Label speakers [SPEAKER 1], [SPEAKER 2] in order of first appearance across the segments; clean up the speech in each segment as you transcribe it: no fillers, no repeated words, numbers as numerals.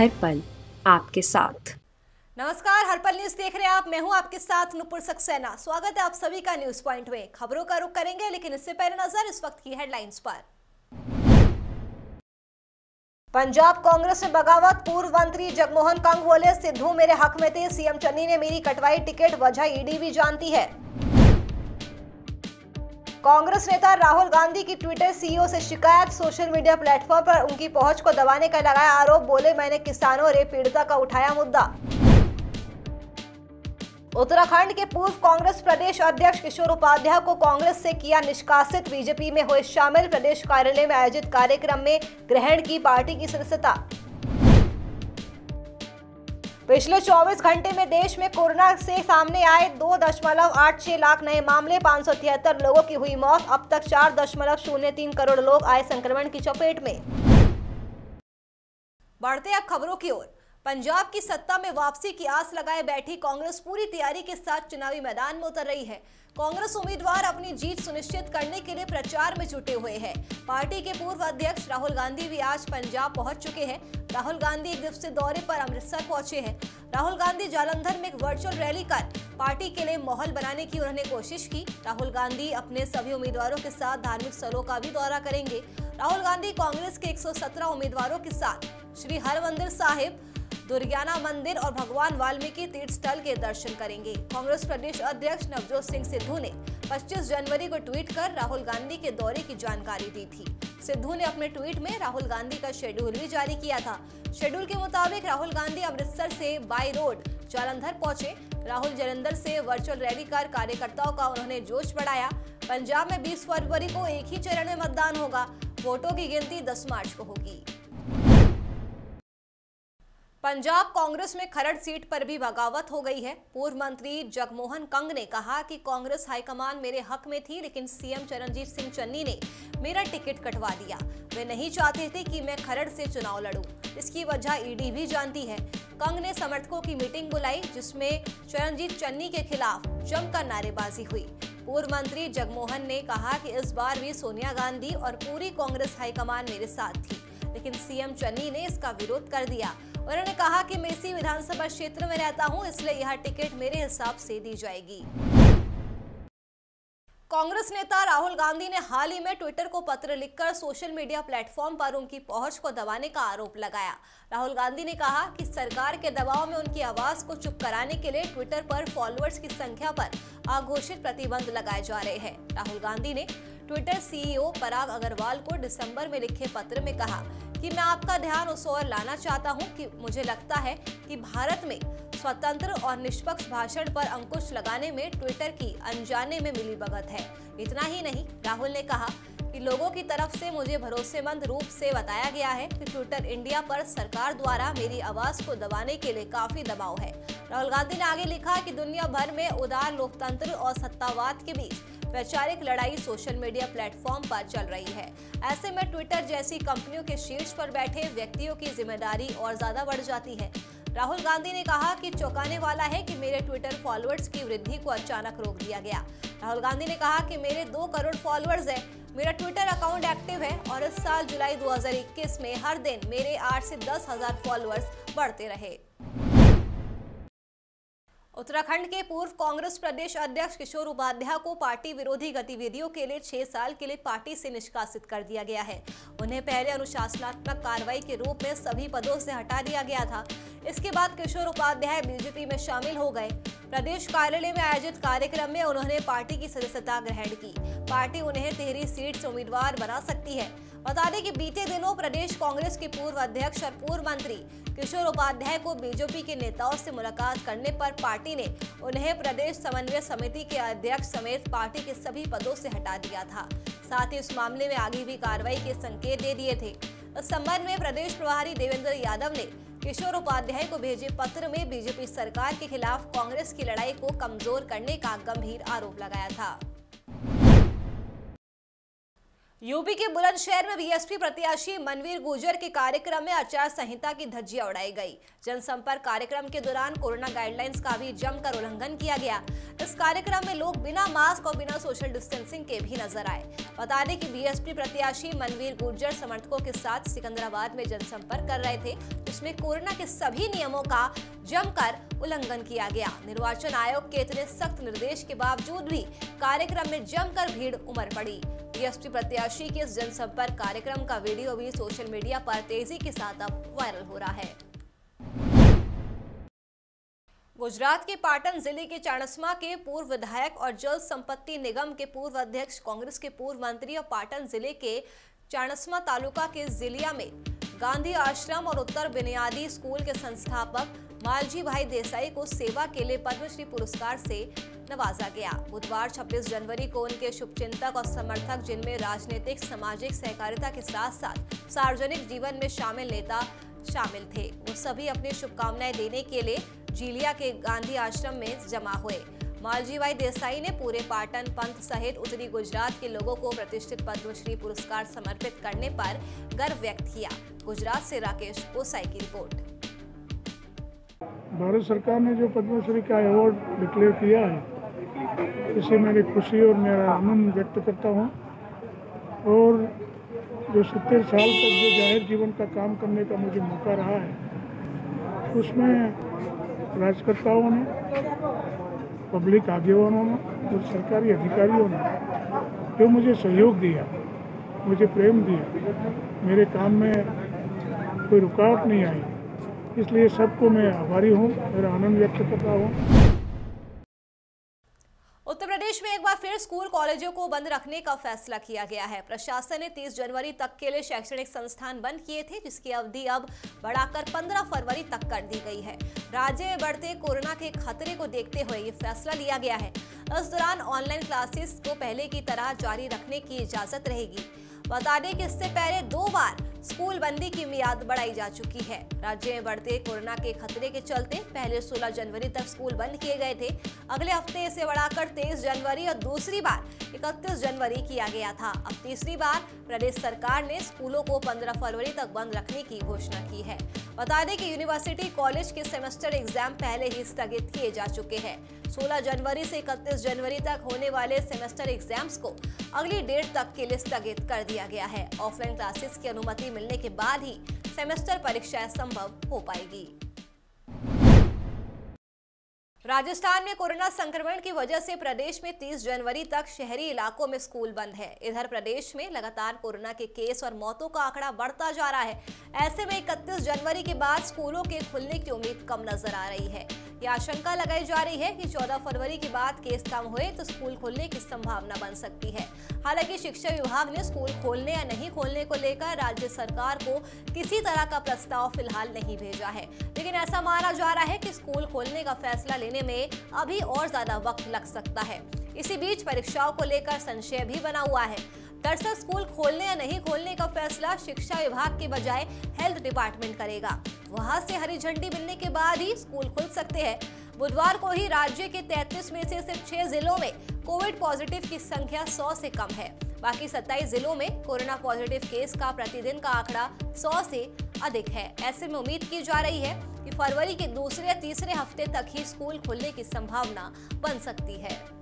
[SPEAKER 1] हर पल आपके साथ।
[SPEAKER 2] नमस्कार, हरपल न्यूज देख रहे हैं आप। मैं हूं आपके साथ नुपुर सक्सेना। स्वागत है आप सभी का न्यूज पॉइंट में। खबरों का रुख करेंगे, लेकिन इससे पहले नजर इस वक्त की हेडलाइंस पर। पंजाब कांग्रेस में बगावत, पूर्व मंत्री जगमोहन कंग बोले सिद्धू मेरे हक में थे, सीएम चन्नी ने मेरी कटवाई टिकट, वजह ईडी भी जानती है। कांग्रेस नेता राहुल गांधी की ट्विटर सीईओ से शिकायत, सोशल मीडिया प्लेटफॉर्म पर उनकी पहुंच को दबाने का लगाया आरोप, बोले मैंने किसानों रेप पीड़िता का उठाया मुद्दा। उत्तराखंड के पूर्व कांग्रेस प्रदेश अध्यक्ष किशोर उपाध्याय को कांग्रेस से किया निष्कासित, बीजेपी में हुए शामिल, प्रदेश कार्यालय में आयोजित कार्यक्रम में ग्रहण की पार्टी की सदस्यता। पिछले 24 घंटे में देश में कोरोना से सामने आए 2.86 लाख नए मामले, 573 लोगों की हुई मौत, अब तक 4.03 करोड़ लोग आए संक्रमण की चपेट में। बढ़ते अब खबरों की ओर। पंजाब की सत्ता में वापसी की आस लगाए बैठी कांग्रेस पूरी तैयारी के साथ चुनावी मैदान में उतर रही है। कांग्रेस उम्मीदवार अपनी जीत सुनिश्चित करने के लिए प्रचार में जुटे हुए हैं। पार्टी के पूर्व अध्यक्ष राहुल गांधी भी आज पंजाब पहुंच चुके हैं। राहुल गांधी एक दिवसीय दौरे पर अमृतसर पहुंचे हैं। राहुल गांधी जालंधर में एक वर्चुअल रैली कर पार्टी के लिए माहौल बनाने की उन्होंने कोशिश की। राहुल गांधी अपने सभी उम्मीदवारों के साथ धार्मिक स्थलों का भी दौरा करेंगे। राहुल गांधी कांग्रेस के 117 उम्मीदवारों के साथ श्री हरमंदिर साहिब, दुर्गियाना मंदिर और भगवान वाल्मीकि तीर्थ स्थल के दर्शन करेंगे। कांग्रेस प्रदेश अध्यक्ष नवजोत सिंह सिद्धू ने 25 जनवरी को ट्वीट कर राहुल गांधी के दौरे की जानकारी दी थी। सिद्धू ने अपने ट्वीट में राहुल गांधी का शेड्यूल भी जारी किया था। शेड्यूल के मुताबिक राहुल गांधी अमृतसर से बाई रोड जालंधर पहुंचे। राहुल जालंधर से वर्चुअल रैली कर कार्यकर्ताओं का उन्होंने जोश बढ़ाया। पंजाब में 20 फरवरी को एक ही चरण में मतदान होगा। वोटों की गिनती 10 मार्च को होगी। पंजाब कांग्रेस में खरड़ सीट पर भी बगावत हो गई है। पूर्व मंत्री जगमोहन कंग ने कहा कि कांग्रेस हाईकमान मेरे हक में थी, लेकिन सीएम चरणजीत सिंह चन्नी ने मेरा टिकट कटवा दिया। वे नहीं चाहते थे कि मैं खरड़ से चुनाव लड़ूं। इसकी वजह ईडी भी जानती है। कंग ने समर्थकों की मीटिंग बुलाई, जिसमें चरणजीत चन्नी के खिलाफ जमकर नारेबाजी हुई। पूर्व मंत्री जगमोहन ने कहा कि इस बार भी सोनिया गांधी और पूरी कांग्रेस हाईकमान मेरे साथ थी, लेकिन सीएम चन्नी ने इसका विरोध कर दिया। उन्होंने कहा कि मैं इसी विधानसभा क्षेत्र में रहता हूं, इसलिए यह टिकट मेरे हिसाब से दी जाएगी। कांग्रेस नेता राहुल गांधी ने हाल ही में ट्विटर को पत्र लिखकर सोशल मीडिया प्लेटफॉर्म पर उनकी पहुंच को दबाने का आरोप लगाया। राहुल गांधी ने कहा कि सरकार के दबाव में उनकी आवाज को चुप कराने के लिए ट्विटर पर फॉलोअर्स की संख्या पर अघोषित प्रतिबंध लगाए जा रहे हैं। राहुल गांधी ने ट्विटर सीईओ पराग अग्रवाल को दिसंबर में लिखे पत्र में कहा कि मैं आपका ध्यान उस ओर लाना चाहता हूं कि मुझे लगता है कि भारत में स्वतंत्र और निष्पक्ष भाषण पर अंकुश लगाने में ट्विटर की अनजाने में मिलीभगत है। इतना ही नहीं, राहुल ने कहा कि लोगों की तरफ से मुझे भरोसेमंद रूप से बताया गया है कि ट्विटर इंडिया पर सरकार द्वारा मेरी आवाज को दबाने के लिए काफी दबाव है। राहुल गांधी ने आगे लिखा कि दुनिया भर में उदार लोकतंत्र और सत्तावाद के बीच वैचारिक लड़ाई सोशल मीडिया प्लेटफॉर्म पर चल रही है। ऐसे में ट्विटर जैसी कंपनियों के शीर्ष पर बैठे व्यक्तियों की जिम्मेदारी और ज्यादा बढ़ जाती है। राहुल गांधी ने कहा कि चौंकाने वाला है कि मेरे ट्विटर फॉलोअर्स की वृद्धि को अचानक रोक दिया गया। राहुल गांधी ने कहा कि मेरे 2 करोड़ फॉलोअर्स हैं, मेरा ट्विटर अकाउंट एक्टिव है और इस साल जुलाई 2021 में हर दिन मेरे 8 से 10 हजार फॉलोअर्स बढ़ते रहे। उत्तराखंड के पूर्व कांग्रेस प्रदेश अध्यक्ष किशोर उपाध्याय को पार्टी विरोधी गतिविधियों के लिए 6 साल के लिए पार्टी से निष्कासित कर दिया गया है। उन्हें पहले अनुशासनात्मक कार्रवाई के रूप में सभी पदों से हटा दिया गया था। इसके बाद किशोर उपाध्याय बीजेपी में शामिल हो गए। प्रदेश कार्यालय में आयोजित कार्यक्रम में उन्होंने पार्टी की सदस्यता ग्रहण की। पार्टी उन्हें टिहरी सीट से उम्मीदवार बना सकती है। बता दें कि बीते दिनों प्रदेश कांग्रेस के पूर्व अध्यक्ष और पूर्व मंत्री किशोर उपाध्याय को बीजेपी के नेताओं से मुलाकात करने पर पार्टी ने उन्हें प्रदेश समन्वय समिति के अध्यक्ष समेत पार्टी के सभी पदों से हटा दिया था। साथ ही इस मामले में आगे भी कार्रवाई के संकेत दे दिए थे। इस संबंध में प्रदेश प्रभारी देवेंद्र यादव ने किशोर उपाध्याय को भेजे पत्र में बीजेपी सरकार के खिलाफ कांग्रेस की लड़ाई को कमजोर करने का गंभीर आरोप लगाया था। यूपी के बुलंदशहर में बीएसपी प्रत्याशी मनवीर गुर्जर के कार्यक्रम में आचार संहिता की धज्जियां उड़ाई गई। जनसंपर्क कार्यक्रम के दौरान कोरोना गाइडलाइंस का भी जमकर उल्लंघन किया गया। इस कार्यक्रम में लोग बिना मास्क और बिना सोशल डिस्टेंसिंग के भी नजर आए। बता दें कि बीएसपी प्रत्याशी मनवीर गुर्जर समर्थकों के साथ सिकंदराबाद में जनसंपर्क कर रहे थे, जिसमें कोरोना के सभी नियमों का जमकर उल्लंघन किया गया। निर्वाचन आयोग के इतने सख्त निर्देश के बावजूद भी कार्यक्रम में जमकर भीड़ उमड़ पड़ी। बीएसपी प्रत्याशी के इस जनसंपर्क कार्यक्रम का वीडियो भी सोशल मीडिया पर तेजी के साथ अब वायरल हो रहा है। गुजरात के पाटन जिले के चाणस्मा के पूर्व विधायक और जल संपत्ति निगम के पूर्व अध्यक्ष, कांग्रेस के पूर्व मंत्री और पाटन जिले के चाणस्मा तालुका के जिलिया में गांधी आश्रम और उत्तर बुनियादी स्कूल के संस्थापक मालजी भाई देसाई को सेवा के लिए पद्मश्री पुरस्कार से नवाजा गया। बुधवार 26 जनवरी को उनके शुभचिंतक और समर्थक, जिनमें राजनीतिक, सामाजिक, सहकारिता के साथ साथ सार्वजनिक जीवन में शामिल नेता शामिल थे, वो सभी अपनी शुभकामनाएं देने के लिए जिलिया के गांधी आश्रम में जमा हुए। मालजी भाई देसाई ने पूरे पाटन पंथ सहित उत्तरी गुजरात के लोगों को प्रतिष्ठित पद्मश्री पुरस्कार समर्पित करने पर गर्व व्यक्त किया। गुजरात से राकेश ओसाई की रिपोर्ट।
[SPEAKER 3] भारत सरकार ने जो पद्मश्री का अवार्ड डिक्लेयर किया है, इससे मेरी खुशी और मेरा आनंद व्यक्त करता हूँ। और जो 70 साल तक जो जाहिर जीवन का काम करने का मुझे मौका रहा है, उसमें राजकर्ताओं ने, पब्लिक आगेवानों ने और सरकारी अधिकारियों ने जो मुझे सहयोग दिया, मुझे प्रेम दिया, मेरे काम में कोई रुकावट नहीं आई, इसलिए सबको मैं आभारी हूँ, मेरा आनंद व्यक्त करता हूँ।
[SPEAKER 2] उत्तर प्रदेश में एक बार फिर स्कूल कॉलेजों को बंद रखने का फैसला किया गया है। प्रशासन ने 30 जनवरी तक के लिए शैक्षणिक संस्थान बंद किए थे, जिसकी अवधि अब बढ़ाकर 15 फरवरी तक कर दी गई है। राज्य में बढ़ते कोरोना के खतरे को देखते हुए ये फैसला लिया गया है। इस दौरान ऑनलाइन क्लासेस को पहले की तरह जारी रखने की इजाजत रहेगी। बता दें कि इससे पहले 2 बार स्कूल बंदी की मियाद बढ़ाई जा चुकी है। राज्य में बढ़ते कोरोना के खतरे के चलते पहले 16 जनवरी तक स्कूल बंद किए गए थे। अगले हफ्ते इसे बढ़ाकर 23 जनवरी और दूसरी बार 31 जनवरी किया गया था। अब तीसरी बार प्रदेश सरकार ने स्कूलों को 15 फरवरी तक बंद रखने की घोषणा की है। बता दें कि यूनिवर्सिटी कॉलेज के सेमेस्टर एग्जाम पहले ही स्थगित किए जा चुके हैं। 16 जनवरी से 31 जनवरी तक होने वाले सेमेस्टर एग्जाम्स को अगली डेट तक के लिए स्थगित कर दिया गया है। ऑफलाइन क्लासेस की अनुमति मिलने के बाद ही सेमेस्टर परीक्षाएं संभव हो पाएगी। राजस्थान में कोरोना संक्रमण की वजह से प्रदेश में 30 जनवरी तक शहरी इलाकों में स्कूल बंद है। इधर प्रदेश में लगातार कोरोना के केस और मौतों का आंकड़ा बढ़ता जा रहा है। ऐसे में 31 जनवरी के बाद स्कूलों के खुलने की उम्मीद कम नजर आ रही है। यह आशंका लगाई जा रही है कि 14 फरवरी के बाद केस कम हुए तो स्कूल खुलने की संभावना बन सकती है। हालांकि शिक्षा विभाग ने स्कूल खोलने या नहीं खोलने को लेकर राज्य सरकार को किसी तरह का प्रस्ताव फिलहाल नहीं भेजा है, लेकिन ऐसा माना जा रहा है कि स्कूल खोलने का फैसला लेने में अभी और ज्यादा वक्त लग सकता है। इसी बीच परीक्षाओं को लेकर संशय भी बना हुआ है। दरअसल स्कूल खोलने या नहीं खोलने का फैसला शिक्षा विभाग के बजाय हेल्थ डिपार्टमेंट करेगा। वहां से हरी झंडी मिलने के बाद ही स्कूल खुल सकते हैं। बुधवार को ही राज्य के 33 में से सिर्फ 6 जिलों में कोविड पॉजिटिव की संख्या 100 से कम है। बाकी 27 जिलों में कोरोना पॉजिटिव केस का प्रतिदिन का आंकड़ा 100 से अधिक है। ऐसे में उम्मीद की जा रही है कि फरवरी के दूसरे या तीसरे हफ्ते तक ही स्कूल खुलने की संभावना बन सकती है।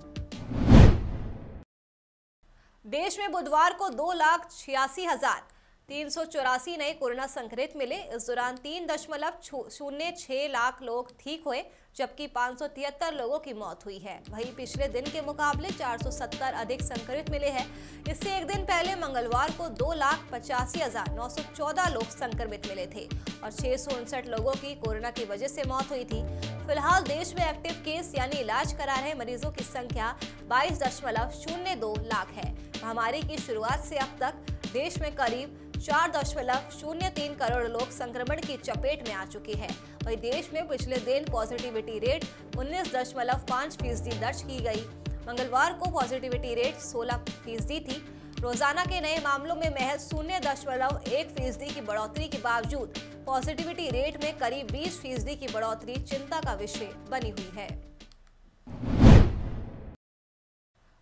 [SPEAKER 2] देश में बुधवार को 2,86,384 नए कोरोना संक्रमित मिले। इस दौरान 3.06 लाख लोग ठीक हुए, जबकि 573 लोगों की मौत हुई है। वहीं पिछले दिन के मुकाबले 470 अधिक संक्रमित मिले हैं। इससे एक दिन पहले मंगलवार को 2,85,914 लोग संक्रमित मिले थे और 659 लोगों की कोरोना की वजह से मौत हुई थी। फिलहाल देश में एक्टिव केस यानी इलाज करा रहे मरीजों की संख्या 22.02 लाख है। महामारी की शुरुआत से अब तक देश में करीब 4.03 करोड़ लोग संक्रमण की चपेट में आ चुके हैं। वहीं देश में पिछले दिन पॉजिटिविटी रेट 19.5% दर्ज की गई। मंगलवार को पॉजिटिविटी रेट 16% थी। रोजाना के नए मामलों में महज 0.1% की बढ़ोतरी के बावजूद पॉजिटिविटी रेट में करीब 20% की बढ़ोतरी चिंता का विषय बनी हुई है।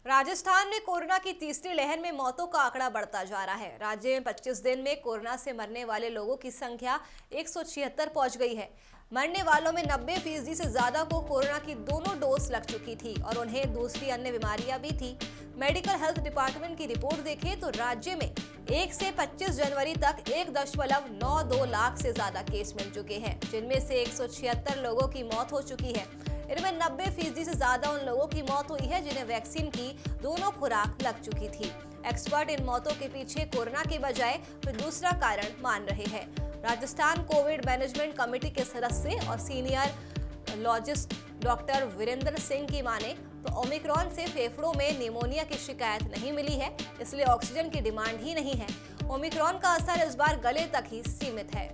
[SPEAKER 2] राजस्थान में कोरोना की तीसरी लहर में मौतों का आंकड़ा बढ़ता जा रहा है। राज्य में 25 दिन में कोरोना से मरने वाले लोगों की संख्या 176 पहुंच गई है। मरने वालों में 90% से ज्यादा को कोरोना की दोनों डोज लग चुकी थी और उन्हें दूसरी अन्य बीमारियां भी थी। मेडिकल हेल्थ डिपार्टमेंट की रिपोर्ट देखें तो राज्य में 1 से 25 जनवरी तक 1.92 लाख से ज्यादा केस मिल चुके हैं, जिनमें से 176 लोगों की मौत हो चुकी है। इनमें 90% से ज्यादा उन लोगों की मौत हुई है जिन्हें वैक्सीन की दोनों खुराक लग चुकी थी। एक्सपर्ट इन मौतों के पीछे कोरोना के बजाय कोई दूसरा कारण मान रहे हैं। राजस्थान कोविड मैनेजमेंट कमेटी के सदस्य और सीनियर लॉजिस्ट डॉक्टर वीरेंद्र सिंह की माने तो ओमिक्रॉन से फेफड़ों में निमोनिया की शिकायत नहीं मिली है, इसलिए ऑक्सीजन की डिमांड ही नहीं है। ओमिक्रॉन का असर इस बार गले तक ही सीमित है।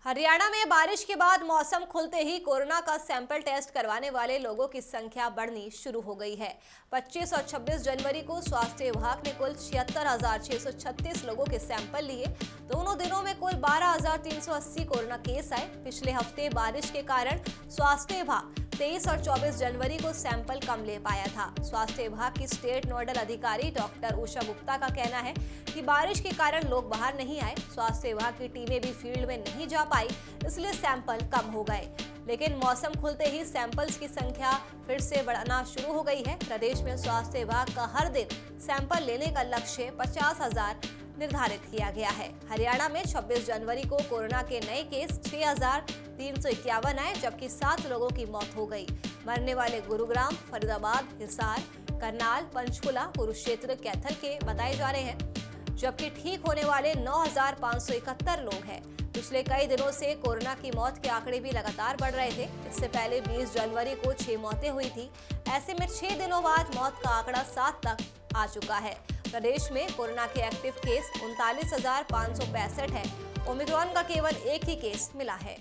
[SPEAKER 2] हरियाणा में बारिश के बाद मौसम खुलते ही कोरोना का सैंपल टेस्ट करवाने वाले लोगों की संख्या बढ़नी शुरू हो गई है। 25 और 26 जनवरी को स्वास्थ्य विभाग ने कुल 76,636 लोगों के सैंपल लिए। दोनों दिनों में कुल 12,380 कोरोना केस आए। पिछले हफ्ते बारिश के कारण स्वास्थ्य विभाग 23 और 24 जनवरी को सैंपल कम ले पाया था। स्वास्थ्य विभाग की स्टेट नोडल अधिकारी डॉक्टर उषा गुप्ता का कहना है कि बारिश के कारण लोग बाहर नहीं आए। स्वास्थ्य विभाग की टीमें भी फील्ड में नहीं जा पाई, इसलिए सैंपल कम हो गए। लेकिन मौसम खुलते ही सैंपल्स की संख्या फिर से बढ़ना शुरू हो गई है। प्रदेश में स्वास्थ्य विभाग का हर दिन सैंपल लेने का लक्ष्य 50,000 निर्धारित किया गया है। हरियाणा में 26 जनवरी को कोरोना के नए केस 6,351 आए, जबकि 7 लोगों की मौत हो गई। मरने वाले गुरुग्राम, फरीदाबाद, हिसार, करनाल, पंचकुला, कुरुक्षेत्र, कैथल के बताए जा रहे हैं, जबकि ठीक होने वाले 9,571 लोग हैं। पिछले कई दिनों से कोरोना की मौत के आंकड़े भी लगातार बढ़ रहे थे। इससे पहले 20 जनवरी को 6 मौतें हुई थी। ऐसे में 6 दिनों बाद मौत का आंकड़ा 7 तक आ चुका है। प्रदेश में कोरोना के एक्टिव केस 39,565 है। ओमिक्रॉन का केवल एक ही केस मिला है।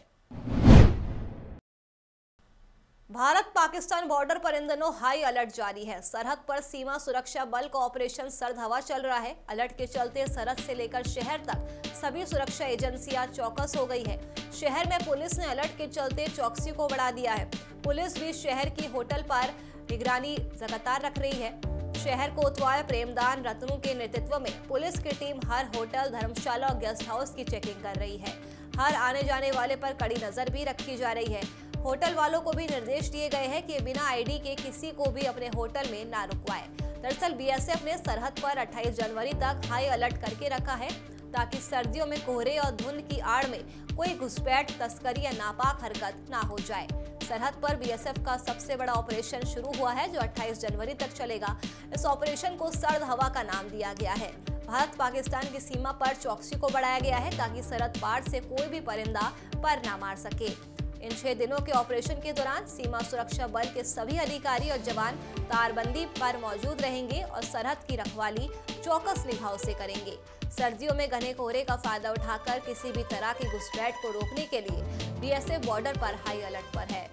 [SPEAKER 2] भारत पाकिस्तान बॉर्डर पर इन दिनों हाई अलर्ट जारी है। सरहद पर सीमा सुरक्षा बल का ऑपरेशन सर्द हवा चल रहा है। अलर्ट के चलते सरहद से लेकर शहर तक सभी सुरक्षा एजेंसियां चौकस हो गई है। शहर में पुलिस ने अलर्ट के चलते चौकसी को बढ़ा दिया है। पुलिस भी शहर की होटल पर निगरानी लगातार रख रही है। शहर कोतवाल प्रेमदान रत्नू के नेतृत्व में पुलिस की टीम हर होटल, धर्मशाला और गेस्ट हाउस की चेकिंग कर रही है। हर आने जाने वाले पर कड़ी नजर भी रखी जा रही है। होटल वालों को भी निर्देश दिए गए हैं कि बिना आईडी के किसी को भी अपने होटल में ना रुकवाएं। दरअसल बीएसएफ ने सरहद पर 28 जनवरी तक हाई अलर्ट करके रखा है, ताकि सर्दियों में कोहरे और धुंध की आड़ में कोई घुसपैठ, तस्करी या नापाक हरकत ना हो जाए। सरहद पर बीएसएफ का सबसे बड़ा ऑपरेशन शुरू हुआ है, जो 28 जनवरी तक चलेगा। इस ऑपरेशन को सर्द हवा का नाम दिया गया है। भारत पाकिस्तान की सीमा पर चौकसी को बढ़ाया गया है, ताकि सरहद पार से कोई भी परिंदा पर ना मार सके। इन 6 दिनों के ऑपरेशन के दौरान सीमा सुरक्षा बल के सभी अधिकारी और जवान तारबंदी पर मौजूद रहेंगे और सरहद की रखवाली चौकस निगाहों से करेंगे। सर्दियों में घने कोहरे का फायदा उठाकर किसी भी तरह की घुसपैठ को रोकने के लिए बीएसएफ बॉर्डर पर हाई अलर्ट पर है।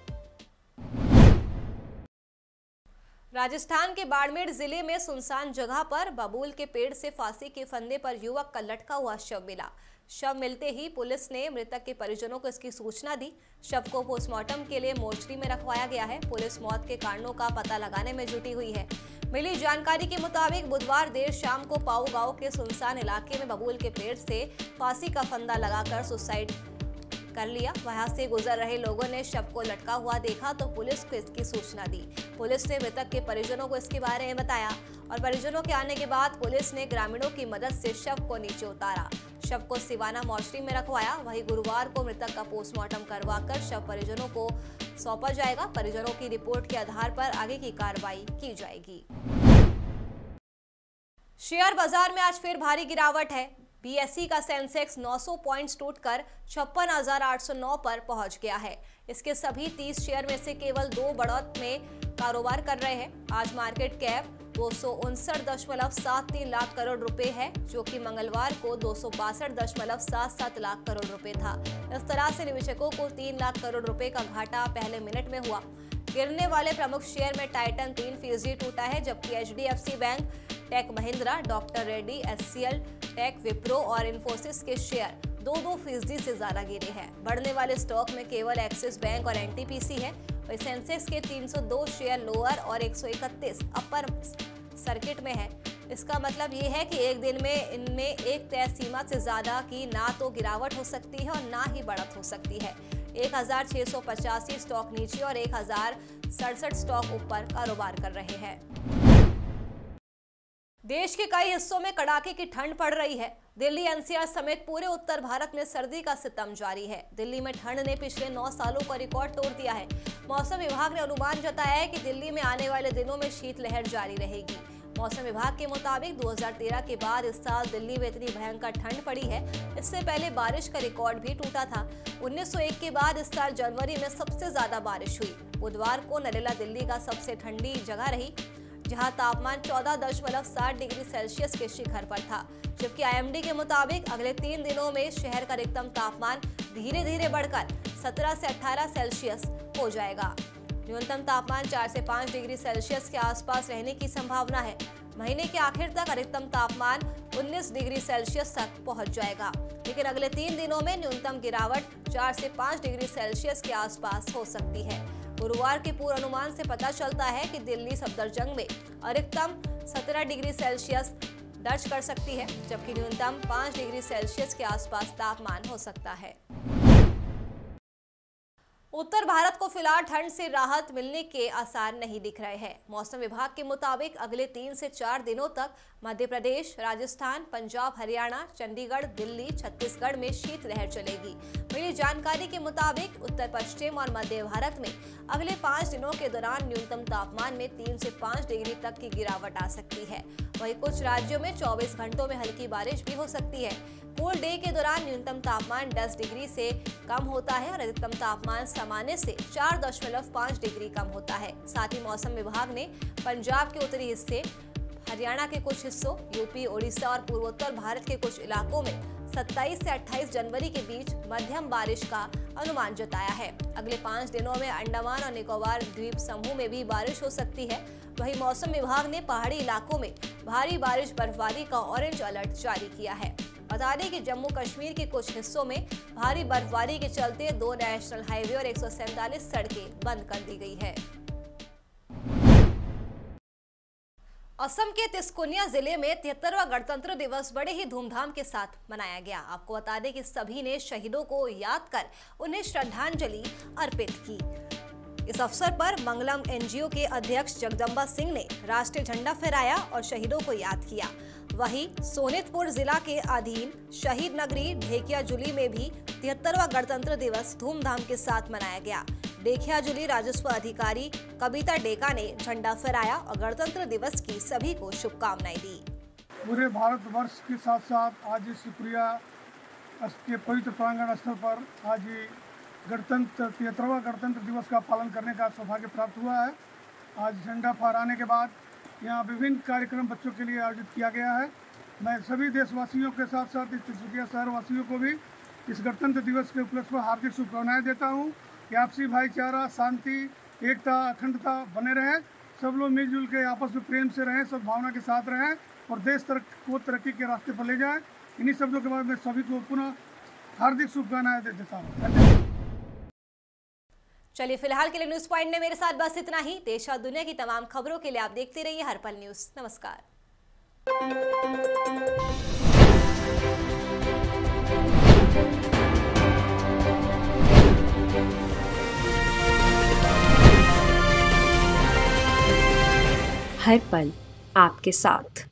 [SPEAKER 2] राजस्थान के बाड़मेर जिले में सुनसान जगह पर बबूल के पेड़ से फांसी के फंदे पर युवक का लटका हुआ शव मिला। शव मिलते ही पुलिस ने मृतक के परिजनों को इसकी सूचना दी। शव को पोस्टमार्टम के लिए मोर्चरी में रखवाया गया है। पुलिस मौत के कारणों का पता लगाने में जुटी हुई है। मिली जानकारी के मुताबिक बुधवार देर शाम को पाऊ गांव के सुनसान इलाके में बबूल के पेड़ से फांसी का फंदा लगाकर सुसाइड कर लिया। वहां से गुजर रहे लोगों ने शव को लटका हुआ देखा तो पुलिस को इसकी सूचना दी। पुलिस ने मृतक के परिजनों को इसके बारे में बताया और परिजनों के आने के बाद पुलिस ने ग्रामीणों की मदद से शव को नीचे उतारा। शव को सिवाना मोर्चरी में रखवाया। वहीं गुरुवार को मृतक का पोस्टमार्टम करवाकर शव परिजनों को सौंपा जाएगा। परिजनों की रिपोर्ट के आधार पर आगे की कार्रवाई की जाएगी। शेयर बाजार में आज फिर भारी गिरावट है। बीएसई का सेंसेक्स 900 पॉइंट्स टूटकर 56,809 पर पहुंच गया है। इसके सभी 30 शेयर में से केवल 2 बढ़त में कारोबार कर रहे हैं। आज मार्केट कैप 259.73 लाख करोड़ रुपए है, जो कि मंगलवार को 262.77 लाख करोड़ रुपए था। इस तरह से निवेशकों को 3 लाख करोड़ रुपए का घाटा पहले मिनट में हुआ। गिरने वाले प्रमुख शेयर में टाइटन 3% टूटा है, जबकि HDFC Bank, Tech Mahindra, doctor Reddy, HCL Tech, Wipro और इन्फोसिस के शेयर 2% से ज्यादा गिरे हैं। बढ़ने वाले स्टॉक में केवल एक्सिस बैंक और एनटीपीसी है। वही सेंसेक्स के 302 शेयर लोअर और 131 अपर सर्किट में है। इसका मतलब ये है कि एक दिन में इनमें एक तय सीमा से ज्यादा की ना तो गिरावट हो सकती है और ना ही बढ़त हो सकती है। 1685 स्टॉक नीचे और 1067 स्टॉक ऊपर कारोबार कर रहे हैं। देश के कई हिस्सों में कड़ाके की ठंड पड़ रही है। दिल्ली एनसीआर समेत पूरे उत्तर भारत में सर्दी का सितम जारी है। दिल्ली में ठंड ने पिछले 9 सालों का रिकॉर्ड तोड़ दिया है। मौसम विभाग ने अनुमान जताया है कि दिल्ली में आने वाले दिनों में शीतलहर जारी रहेगी। मौसम विभाग के मुताबिक 2013 के बाद इस साल दिल्ली में इतनी भयंकर ठंड पड़ी है। इससे पहले बारिश का रिकॉर्ड भी टूटा था। 1901 के बाद इस साल जनवरी में सबसे ज्यादा बारिश हुई। बुधवार को नरेला दिल्ली का सबसे ठंडी जगह रही, जहां तापमान 14.7 डिग्री सेल्सियस के शिखर पर था। जबकि आईएमडी के मुताबिक अगले 3 दिनों में शहर का अधिकतम तापमान धीरे धीरे बढ़कर 17 से 18 सेल्सियस हो जाएगा। न्यूनतम तापमान 4 से 5 डिग्री सेल्सियस के आसपास रहने की संभावना है। महीने के आखिर तक अधिकतम तापमान 19 डिग्री सेल्सियस तक पहुंच जाएगा, लेकिन अगले 3 दिनों में न्यूनतम गिरावट 4 से 5 डिग्री सेल्सियस के आसपास हो सकती है। गुरुवार के पूर्वानुमान से पता चलता है कि दिल्ली सफदरजंग में अधिकतम 17 डिग्री सेल्सियस दर्ज कर सकती है, जबकि न्यूनतम 5 डिग्री सेल्सियस के आसपास तापमान हो सकता है। उत्तर भारत को फिलहाल ठंड से राहत मिलने के आसार नहीं दिख रहे हैं। मौसम विभाग के मुताबिक अगले 3 से 4 दिनों तक मध्य प्रदेश, राजस्थान, पंजाब, हरियाणा, चंडीगढ़, दिल्ली, छत्तीसगढ़ में शीतलहर चलेगी। मिली जानकारी के मुताबिक उत्तर पश्चिम और मध्य भारत में अगले 5 दिनों के दौरान न्यूनतम तापमान में 3 से 5 डिग्री तक की गिरावट आ सकती है। वहीं कुछ राज्यों में 24 घंटों में हल्की बारिश भी हो सकती है। कूल डे के दौरान न्यूनतम तापमान 10 डिग्री से कम होता है और अधिकतम तापमान सामान्य से 4.5 डिग्री कम होता है। साथ ही मौसम विभाग ने पंजाब के उत्तरी हिस्से, हरियाणा के कुछ हिस्सों, यूपी, ओडिशा और पूर्वोत्तर भारत के कुछ इलाकों में 27 से 28 जनवरी के बीच मध्यम बारिश का अनुमान जताया है। अगले 5 दिनों में अंडमान और निकोबार द्वीप समूह में भी बारिश हो सकती है। वहीं मौसम विभाग ने पहाड़ी इलाकों में भारी बारिश, बर्फबारी का ऑरेंज अलर्ट जारी किया है। बता दें कि जम्मू कश्मीर के कुछ हिस्सों में भारी बर्फबारी के चलते 2 नेशनल हाईवे और 147 सड़कें बंद कर दी गई है। असम के तिस्कुनिया जिले में 73वां गणतंत्र दिवस बड़े ही धूमधाम के साथ मनाया गया। आपको बता दें कि सभी ने शहीदों को याद कर उन्हें श्रद्धांजलि अर्पित की। इस अवसर पर मंगलम एनजीओ के अध्यक्ष जगदम्बा सिंह ने राष्ट्रीय झंडा फहराया और शहीदों को याद किया। वहीं सोनितपुर जिला के अधीन शहीद नगरी ढेकियाजुली में भी 73वां गणतंत्र दिवस धूमधाम के साथ मनाया गया। ढेकियाजुली राजस्व अधिकारी कविता डेका ने झंडा फहराया और गणतंत्र दिवस की सभी को शुभकामनाएं दी।
[SPEAKER 3] पूरे भारतवर्ष के साथ साथ आज सुप्रिया के पवित्र प्रांगण स्थल पर आज 73वां गणतंत्र दिवस का पालन करने का सौभाग्य प्राप्त हुआ है। आज झंडा फहराने के बाद यहाँ विभिन्न कार्यक्रम बच्चों के लिए आयोजित किया गया है। मैं सभी देशवासियों के साथ साथ इस तिनसुकिया शहर वासियों को भी इस गणतंत्र दिवस के उपलक्ष्य पर हार्दिक शुभकामनाएं देता हूँ कि आपसी भाईचारा, शांति, एकता, अखंडता बने रहे। सब लोग मिलजुल के आपस में प्रेम से रहें, सद्भावना के साथ रहें और देश को तरक्की के रास्ते पर ले जाएं। इन्हीं शब्दों के बाद मैं सभी को पुनः हार्दिक शुभकामनाएं देता हूँ।
[SPEAKER 2] चलिए फिलहाल के लिए न्यूज पॉइंट में मेरे साथ बस इतना ही। देश और दुनिया की तमाम खबरों के लिए आप देखते रहिए हर पल न्यूज। नमस्कार।
[SPEAKER 1] हर पल आपके साथ।